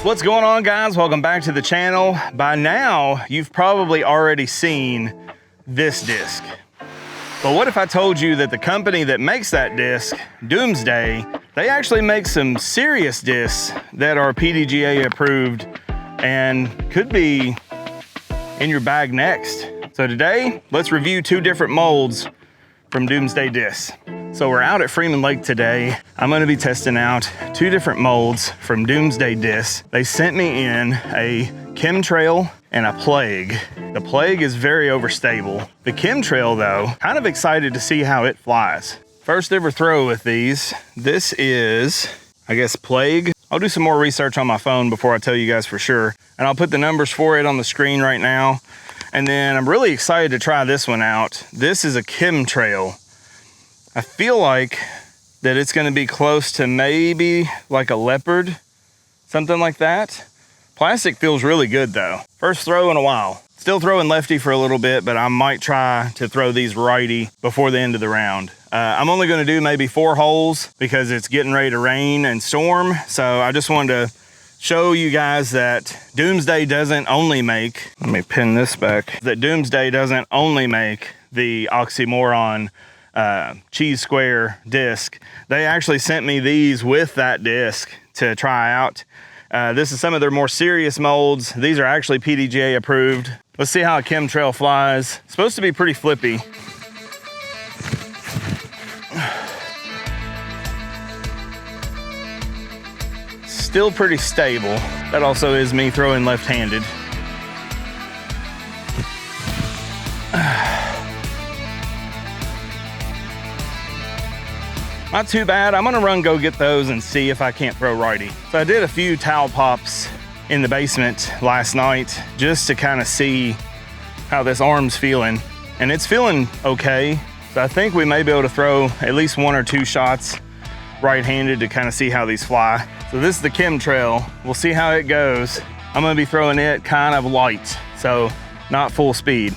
What's going on, guys? Welcome back to the channel. By now, you've probably already seen this disc. But what if I told you that the company that makes that disc, Doomsday, they actually make some serious discs that are PDGA approved and could be in your bag next. So today, let's review two different molds from Doomsday discs. So we're out at Freeman Lake today. I'm gonna be testing out two different molds from Doomsday discs. They sent me in a Chemtrail and a Plague. The Plague is very overstable. The Chemtrail though, kind of excited to see how it flies. First ever throw with these. This is, I guess, Plague. I'll do some more research on my phone before I tell you guys for sure. And I'll put the numbers for it on the screen right now. And then I'm really excited to try this one out. This is a Chemtrail. I feel like that it's gonna be close to maybe like a leopard, something like that. Plastic feels really good though. First throw in a while. Still throwing lefty for a little bit, but I might try to throw these righty before the end of the round. I'm only gonna do maybe 4 holes because it's getting ready to rain and storm. So I just wanted to show you guys that Doomsday doesn't only make, let me pin this back, that Doomsday doesn't only make the oxymoron cheese square disc. They actually sent me these with that disc to try out. This is some of their more serious molds. These are actually PDGA approved. Let's see how a Chemtrail flies. It's supposed to be pretty flippy. Still pretty stable. That also is me throwing left-handed. Not too bad. I'm gonna go get those and see if I can't throw righty. So I did a few towel pops in the basement last night just to kind of see how this arm's feeling. And it's feeling okay. So I think we may be able to throw at least 1 or 2 shots right-handed to kind of see how these fly. So this is the Chemtrail. We'll see how it goes. I'm gonna be throwing it kind of light, so not full speed.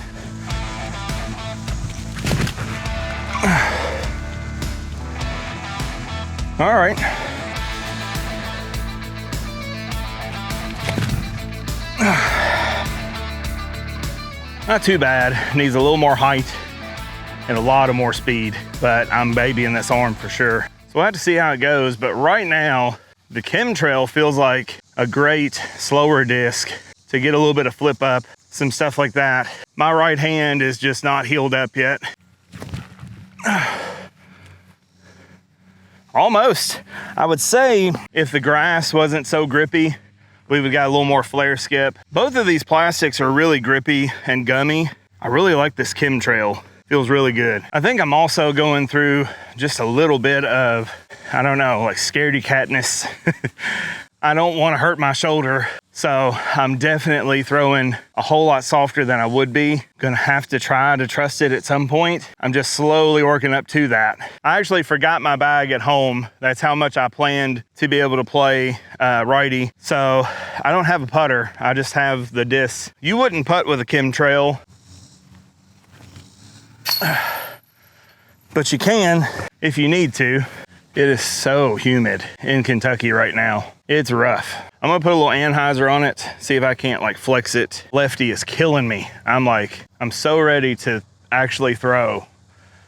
All right. Not too bad. Needs a little more height and a lot of more speed, but I'm babying this arm for sure. So we'll have to see how it goes, but right now, the Chemtrail feels like a great slower disc to get a little bit of flip up, some stuff like that. My right hand is just not healed up yet. Almost. I would say if the grass wasn't so grippy, we would got a little more flare skip. Both of these plastics are really grippy and gummy. I really like this Chemtrail. Feels really good. I think I'm also going through just a little bit of, I don't know, like scaredy catness. I don't want to hurt my shoulder. So I'm definitely throwing a whole lot softer than I would be. Gonna have to try to trust it at some point. I'm just slowly working up to that. I actually forgot my bag at home. That's how much I planned to be able to play righty. So I don't have a putter. I just have the disc. You wouldn't putt with a Chemtrail, but you can if you need to. It is so humid in Kentucky right now. It's rough. I'm gonna put a little anhyzer on it, see if I can't like flex it. Lefty is killing me. I'm so ready to actually throw,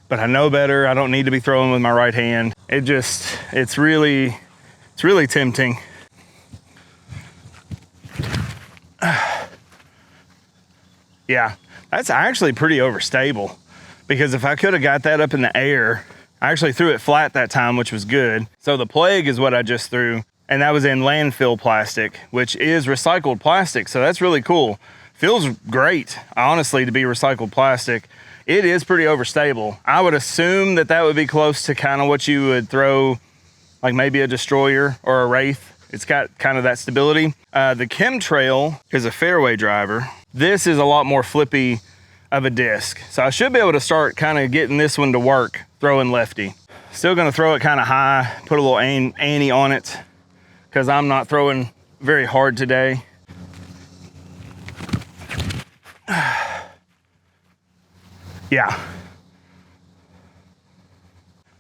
but I know better. I don't need to be throwing with my right hand. It's really tempting. Yeah, that's actually pretty overstable, because if I could have got that up in the air, I actually threw it flat that time, which was good. So the Plague is what I just threw, and that was in landfill plastic, which is recycled plastic. So that's really cool. Feels great, honestly, to be recycled plastic. It is pretty overstable. I would assume that that would be close to kind of what you would throw, like maybe a Destroyer or a Wraith. It's got kind of that stability. The Chemtrail is a fairway driver. This is a lot more flippy of a disc. So I should be able to start kind of getting this one to work, throwing lefty. Still gonna throw it kind of high, put a little ante on it, because I'm not throwing very hard today. Yeah.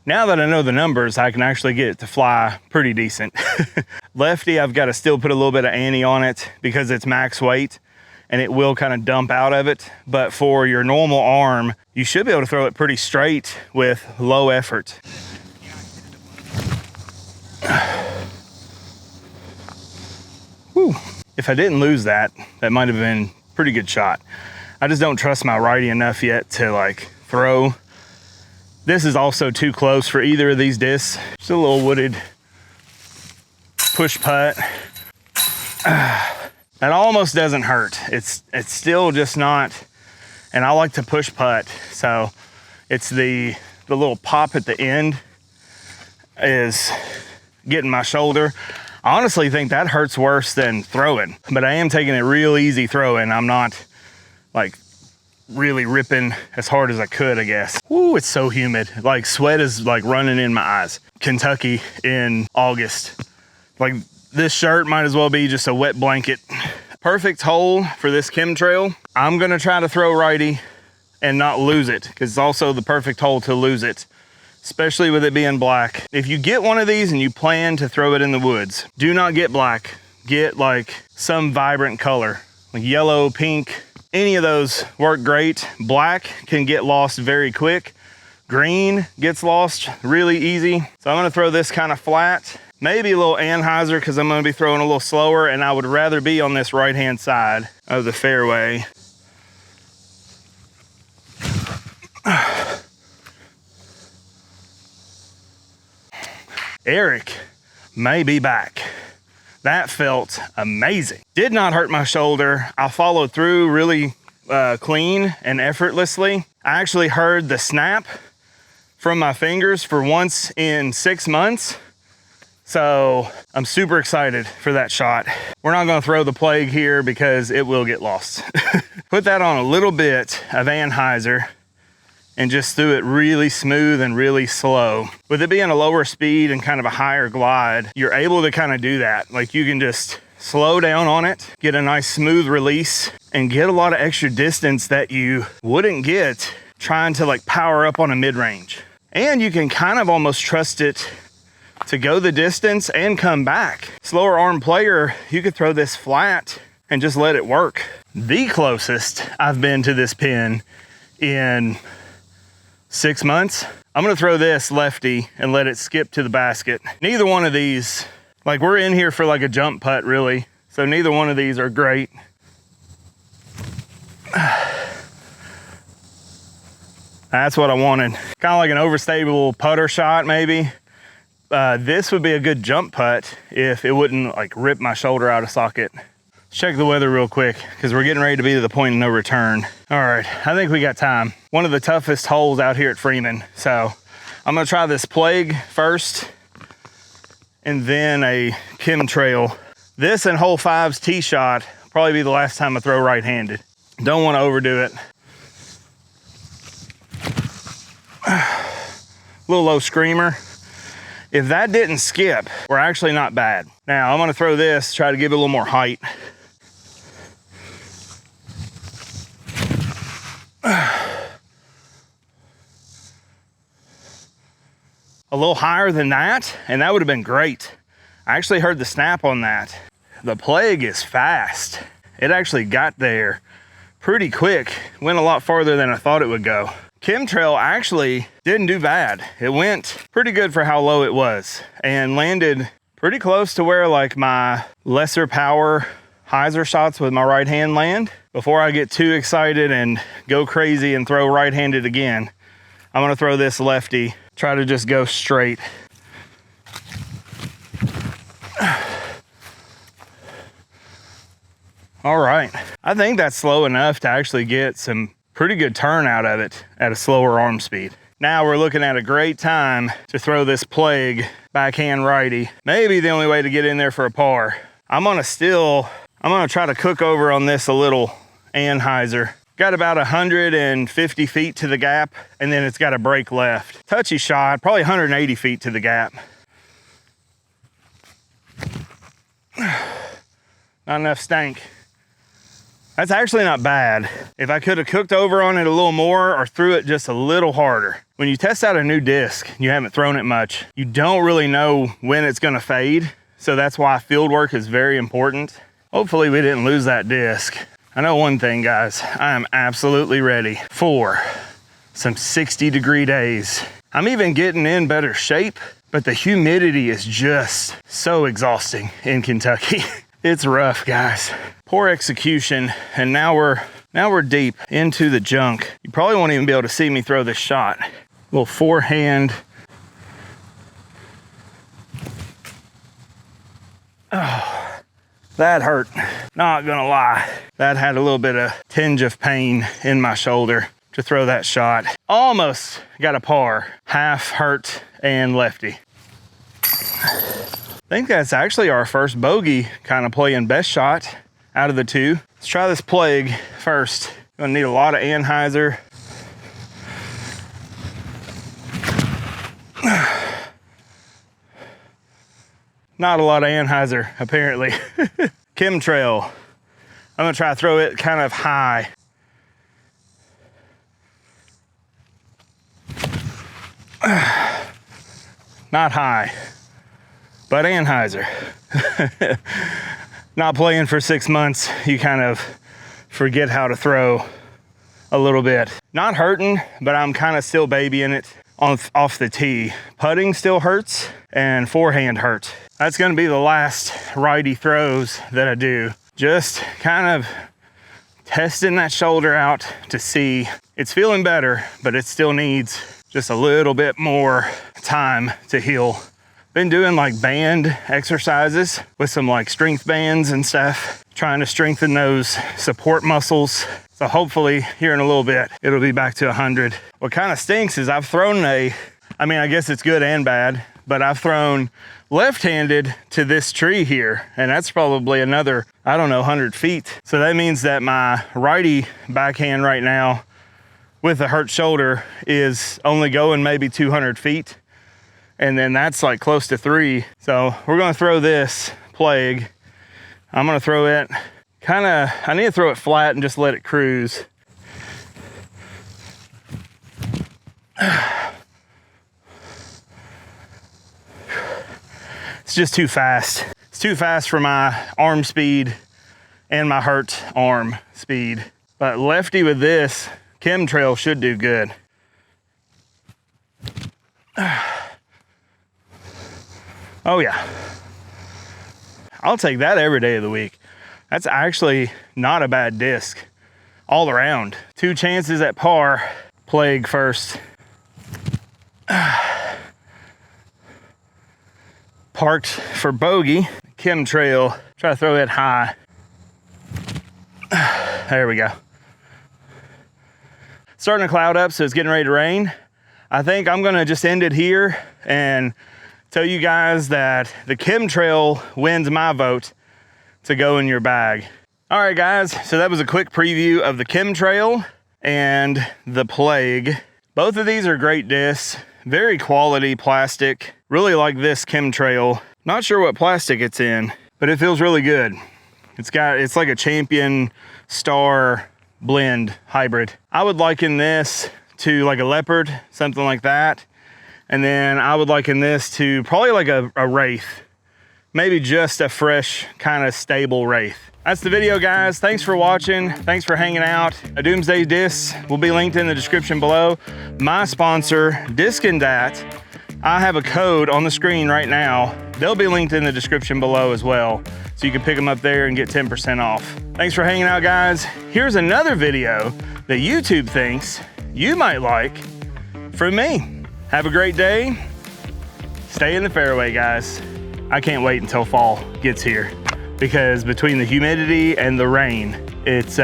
Now that I know the numbers, I can actually get it to fly pretty decent. Lefty, I've got to still put a little bit of ante on it because it's max weight and it will kind of dump out of it. But for your normal arm, you should be able to throw it pretty straight with low effort. Whew. If I didn't lose that, that might have been a pretty good shot. I just don't trust my righty enough yet to like throw. This is also too close for either of these discs. Just a little wooded push putt. That almost doesn't hurt. It's still just not, and I like to push putt. So it's the little pop at the end is getting my shoulder. I honestly think that hurts worse than throwing, but I am taking it real easy throwing. I'm not like really ripping as hard as I could, I guess. Ooh, it's so humid. Like sweat is like running in my eyes. Kentucky in August. Like this shirt might as well be just a wet blanket. Perfect hole for this Chemtrail. I'm gonna try to throw righty and not lose it because it's also the perfect hole to lose it, especially with it being black. If you get one of these and you plan to throw it in the woods, do not get black. Get like some vibrant color, like yellow, pink. Any of those work great. Black can get lost very quick. Green gets lost really easy. So I'm gonna throw this kind of flat, maybe a little anhyzer because I'm gonna be throwing a little slower, and I would rather be on this right-hand side of the fairway. Eric may be back. That felt amazing. Did not hurt my shoulder. I followed through really clean and effortlessly. I actually heard the snap from my fingers for once in 6 months. So I'm super excited for that shot. We're not gonna throw the plague here because it will get lost. Put that on a little bit of anhyzer and just threw it really smooth and really slow. With it being a lower speed and kind of a higher glide, you're able to kind of do that. Like you can just slow down on it, get a nice smooth release, and get a lot of extra distance that you wouldn't get trying to like power up on a mid-range. And you can kind of almost trust it to go the distance and come back. Slower arm player, you could throw this flat and just let it work. The closest I've been to this pin in 6 months. I'm gonna throw this lefty and let it skip to the basket. Neither one of these, like we're in here for like a jump putt really. So neither one of these are great. That's what I wanted. Kind of like an overstable putter shot maybe. This would be a good jump putt if it wouldn't like rip my shoulder out of socket. Let's check the weather real quick because we're getting ready to be to the point of no return. All right, I think we got time. One of the toughest holes out here at Freeman. So I'm gonna try this plague first and then a Chemtrail. This and hole 5's tee shot will probably be the last time I throw right-handed. Don't want to overdo it. Little low screamer. If that didn't skip, we're actually not bad. Now I'm gonna throw this, try to give it a little more height. A little higher than that, and that would have been great. I actually heard the snap on that. The plague is fast. It actually got there pretty quick. Went a lot farther than I thought it would go. Chemtrail actually didn't do bad. It went pretty good for how low it was and landed pretty close to where like my lesser power hyzer shots with my right hand land. Before I get too excited and go crazy and throw right-handed again, I'm gonna throw this lefty, try to just go straight. All right, I think that's slow enough to actually get some pretty good turn out of it at a slower arm speed. Now we're looking at a great time to throw this plague backhand righty. Maybe the only way to get in there for a par. I'm gonna try to cook over on this a little anhyzer. Got about 150 feet to the gap, and then it's got a break left. Touchy shot, probably 180 feet to the gap. Not enough stank. That's actually not bad. If I could have cooked over on it a little more or threw it just a little harder. When you test out a new disc, you haven't thrown it much, you don't really know when it's gonna fade. So that's why field work is very important. Hopefully we didn't lose that disc. I know one thing, guys, I am absolutely ready for some 60-degree days. I'm even getting in better shape, but the humidity is just so exhausting in Kentucky. It's rough, guys. Poor execution, and now we're deep into the junk. You probably won't even be able to see me throw this shot. Little forehand. Oh, that hurt. Not gonna lie. That had a little bit of tinge of pain in my shoulder to throw that shot. Almost got a par. Half hurt and lefty. I think that's actually our first bogey kind of playing best shot out of the two. Let's try this plague first. Gonna need a lot of Anheuser. Not a lot of Anheuser, apparently. Chemtrail. I'm gonna try to throw it kind of high. Not high, but Anheuser. Not playing for 6 months, you kind of forget how to throw a little bit. Not hurting, but I'm kind of still babying it off the tee. Putting still hurts and forehand hurts. That's gonna be the last righty throws that I do. Just kind of testing that shoulder out to see. It's feeling better, but it still needs just a little bit more time to heal. Been doing like band exercises with some like strength bands and stuff, trying to strengthen those support muscles. So hopefully here in a little bit, it'll be back to 100. What kind of stinks is I've thrown I guess it's good and bad, but I've thrown left-handed to this tree here, and that's probably another, I don't know, 100 feet. So that means that my righty backhand right now with a hurt shoulder is only going maybe 200 feet. And then that's like close to 3. So we're gonna throw this plague. I'm gonna throw it I need to throw it flat and just let it cruise. It's just too fast. It's too fast for my arm speed and my hurt arm speed. But lefty with this, Chemtrail should do good. Oh yeah. I'll take that every day of the week. That's actually not a bad disc all around. 2 chances at par. Plague first. Parked for bogey. Chemtrail. Try to throw it high. There we go. Starting to cloud up, so it's getting ready to rain. I think I'm gonna just end it here and tell you guys that the Chemtrail wins my vote to go in your bag. All right, guys, so that was a quick preview of the Chemtrail and the Plague. Both of these are great discs, very quality plastic. Really like this Chemtrail. Not sure what plastic it's in, but it feels really good. It's like a Champion Star blend hybrid. I would liken this to like a Leopard, something like that. And then I would liken this to probably like a Wraith. Maybe just a fresh, kind of stable Wraith. That's the video, guys. Thanks for watching. Thanks for hanging out. A Doomsday disc will be linked in the description below. My sponsor, Disc and Dat, I have a code on the screen right now. They'll be linked in the description below as well. So you can pick them up there and get 10% off. Thanks for hanging out, guys. Here's another video that YouTube thinks you might like from me. Have a great day. Stay in the fairway, guys. I can't wait until fall gets here because between the humidity and the rain, it's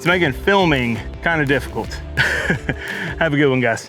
making filming kind of difficult. Have a good one, guys.